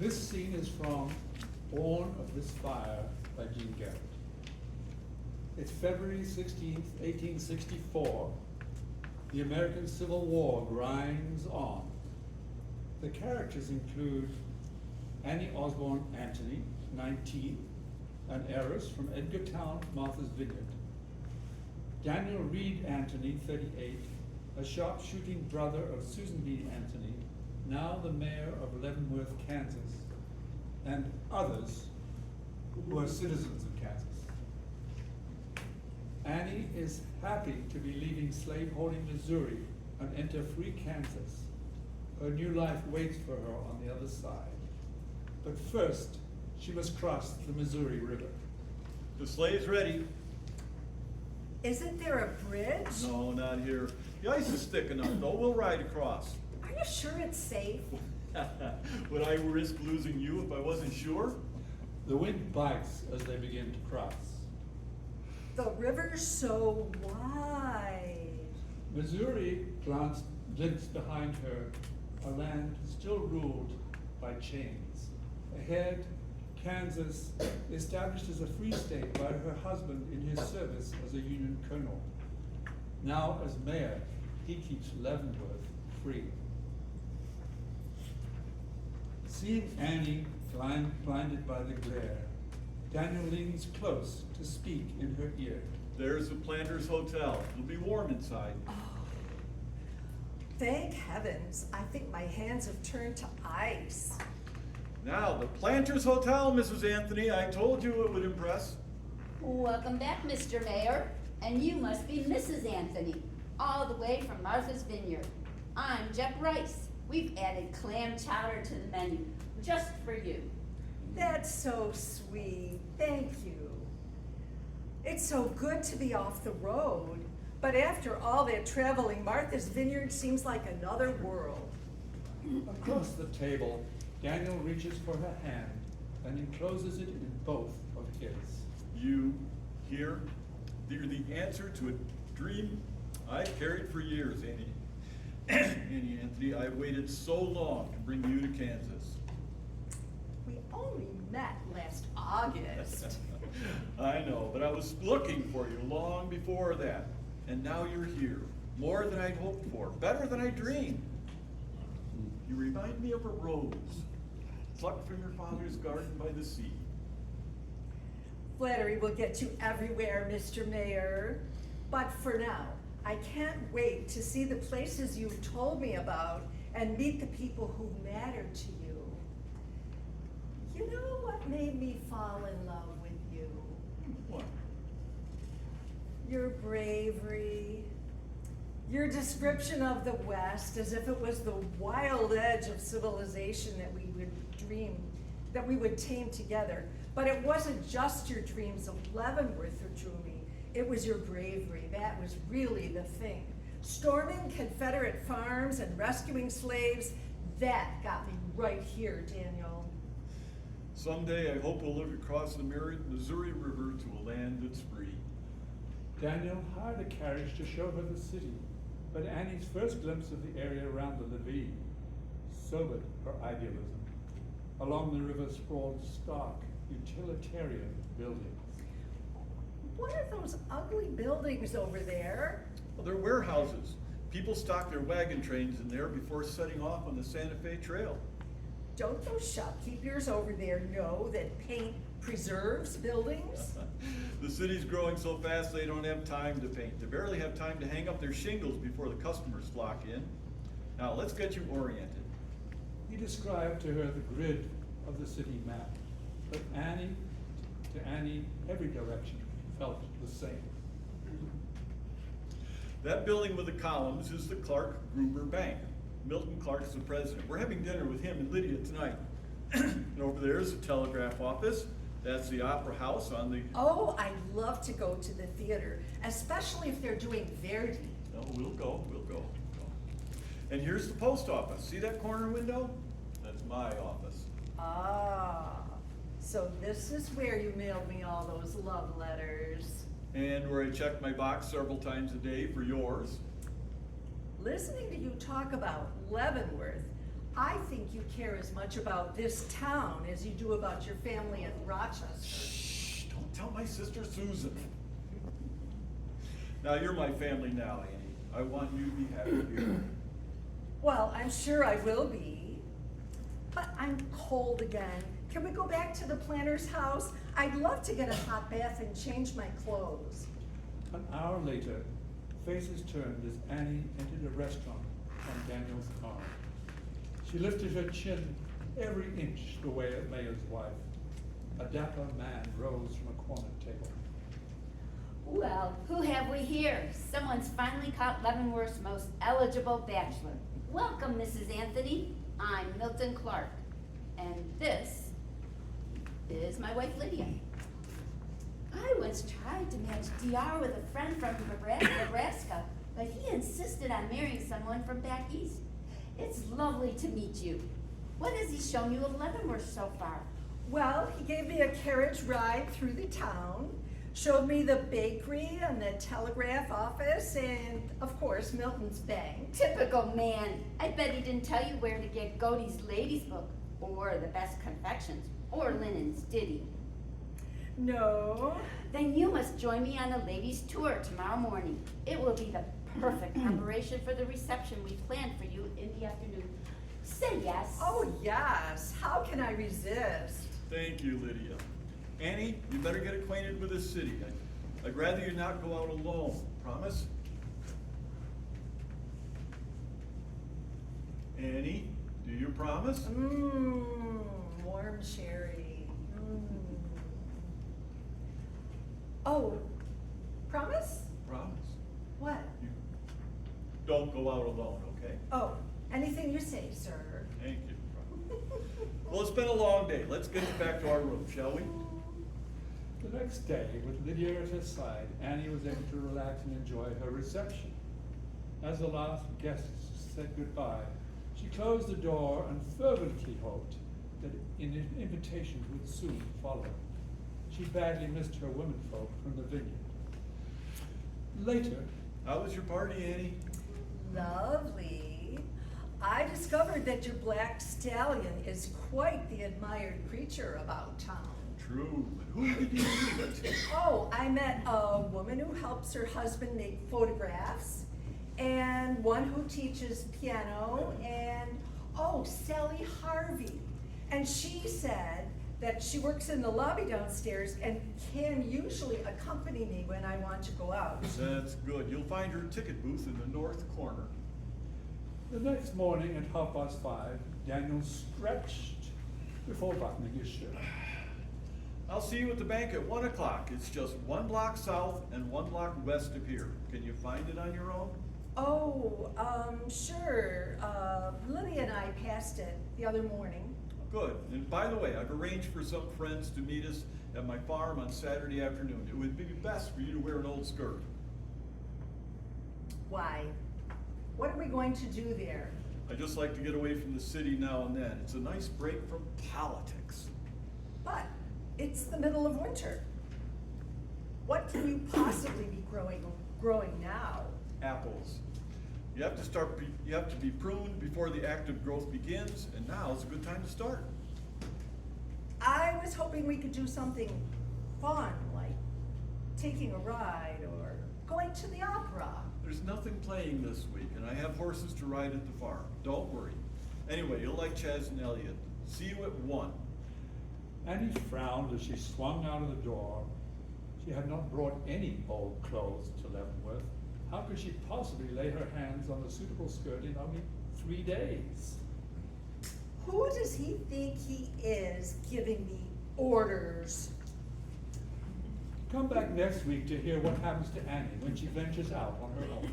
This scene is from Born of This Fire by Jeanne Gehret. It's February 16th, 1864. The American Civil War grinds on. The characters include Annie Osborn Anthony, 19, an heiress from Edgartown, Martha's Vineyard. Daniel Reed Anthony, 38, a sharpshooting brother of Susan B. Anthony, now the mayor of Leavenworth, Kansas, and others who are citizens of Kansas. Annie is happy to be leaving slave-holding Missouri and enter free Kansas. Her new life waits for her on the other side. But first, she must cross the Missouri River. The sleigh's ready. Isn't there a bridge? No, not here. The ice is thick enough, though. We'll ride across. Are you sure it's safe? Would I risk losing you if I wasn't sure? The wind bites as they begin to cross. The river's so wide. Missouri glints behind her, a land still ruled by chains. Ahead, Kansas, established as a free state by her husband in his service as a Union colonel. Now, as mayor, he keeps Leavenworth free. Seeing Annie blinded by the glare, Daniel leans close to speak in her ear. There's the Planters Hotel. It'll be warm inside. Oh, thank heavens. I think my hands have turned to ice. Now, the Planters Hotel, Mrs. Anthony. I told you it would impress. Welcome back, Mr. Mayor. And you must be Mrs. Anthony, all the way from Martha's Vineyard. I'm Jep Rice. We've added clam chowder to the menu, just for you. That's so sweet. Thank you. It's so good to be off the road. But after all that traveling, Martha's Vineyard seems like another world. Across the table, Daniel reaches for her hand and encloses it in both of his. You here? You're the answer to a dream I've carried for years, Annie. Annie Anthony, I waited so long to bring you to Kansas. We only met last August. I know, but I was looking for you long before that. And now you're here. More than I'd hoped for. Better than I dreamed. You remind me of a rose, plucked from your father's garden by the sea. Flattery will get you everywhere, Mr. Mayor. But for now, I can't wait to see the places you've told me about and meet the people who matter to you. You know what made me fall in love with you? What? Your bravery, your description of the West as if it was the wild edge of civilization that we would tame together. But it wasn't just your dreams of Leavenworth that drew me. It was your bravery. That was really the thing. Storming Confederate farms and rescuing slaves, that got me right here, Daniel. Someday I hope we'll live across the Missouri River to a land that's free. Daniel hired a carriage to show her the city, but Annie's first glimpse of the area around the levee sobered her idealism. Along the river sprawled stark, utilitarian buildings. What are those ugly buildings over there? Well, they're warehouses. People stock their wagon trains in there before setting off on the Santa Fe Trail. Don't those shopkeepers over there know that paint preserves buildings? The city's growing so fast they don't have time to paint. They barely have time to hang up their shingles before the customers flock in. Now, let's get you oriented. He described to her the grid of the city map, but to Annie, every direction felt the same. That building with the columns is the Clark Gruber Bank. Milton Clark's the president. We're having dinner with him and Lydia tonight. And over there is the telegraph office. That's the opera house on the... Oh, I love to go to the theater, especially if they're doing Verdi. No, we'll go. And here's the post office. See that corner window? That's my office. Ah, so this is where you mailed me all those love letters. And where I check my box several times a day for yours. Listening to you talk about Leavenworth, I think you care as much about this town as you do about your family in Rochester. Shh, don't tell my sister Susan. Now, you're my family now, Annie. I want you to be happy here. Well, I'm sure I will be. But I'm cold again. Can we go back to the planter's house? I'd love to get a hot bath and change my clothes. An hour later, faces turned as Annie entered a restaurant on Daniel's car. She lifted her chin every inch the way a mayor's wife. A dapper man rose from a corner table. Well, who have we here? Someone's finally caught Leavenworth's most eligible bachelor. Welcome, Mrs. Anthony. I'm Milton Clark. And this is my wife, Lydia. I once tried to match DR with a friend from Nebraska, but he insisted on marrying someone from back east. It's lovely to meet you. What has he shown you of Leavenworth so far? Well, he gave me a carriage ride through the town, showed me the bakery and the telegraph office, and of course, Milton's bank. Typical man. I bet he didn't tell you where to get Godey's Ladies Book, or the best confections, or linens, did he? No. Then you must join me on a ladies' tour tomorrow morning. It will be the perfect preparation for the reception we planned for you in the afternoon. Say yes. Oh, yes. How can I resist? Thank you, Lydia. Annie, you better get acquainted with this city. I'd rather you not go out alone. Promise? Annie, do you promise? Warm sherry. Oh, promise? Promise. What? You don't go out alone, okay? Oh, anything you say, sir. Thank you. Well, it's been a long day. Let's get back to our room, shall we? The next day, with Lydia at her side, Annie was able to relax and enjoy her reception. As the last guests said goodbye, she closed the door and fervently hoped that an invitation would soon follow. She badly missed her womenfolk from the vineyard. Later, How was your party, Annie? Lovely. I discovered that your black stallion is quite the admired creature about town. True, but who did you meet? Oh, I met a woman who helps her husband make photographs, and one who teaches piano, and Sally Harvey. And she said that she works in the lobby downstairs and can usually accompany me when I want to go out. That's good. You'll find her ticket booth in the north corner. the next morning at 5:30, Daniel stretched before buttoning his shirt. I'll see you at the bank at 1 o'clock. It's just 1 block south and 1 block west of here. Can you find it on your own? Oh, sure. Lydia and I passed it the other morning. Good. And by the way, I've arranged for some friends to meet us at my farm on Saturday afternoon. It would be best for you to wear an old skirt. Why? What are we going to do there? I just like to get away from the city now and then. It's a nice break from politics. But it's the middle of winter. What can you possibly be growing now? Apples. You have to be pruned before the active growth begins, and now's a good time to start. I was hoping we could do something fun, like taking a ride or going to the opera. There's nothing playing this week, and I have horses to ride at the farm. Don't worry. Anyway, you'll like Chaz and Elliot. See you at 1. Annie frowned as she swung out of the door. She had not brought any old clothes to Leavenworth. How could she possibly lay her hands on a suitable skirt in only 3 days? Who does he think he is giving me orders? Come back next week to hear what happens to Annie when she ventures out on her own.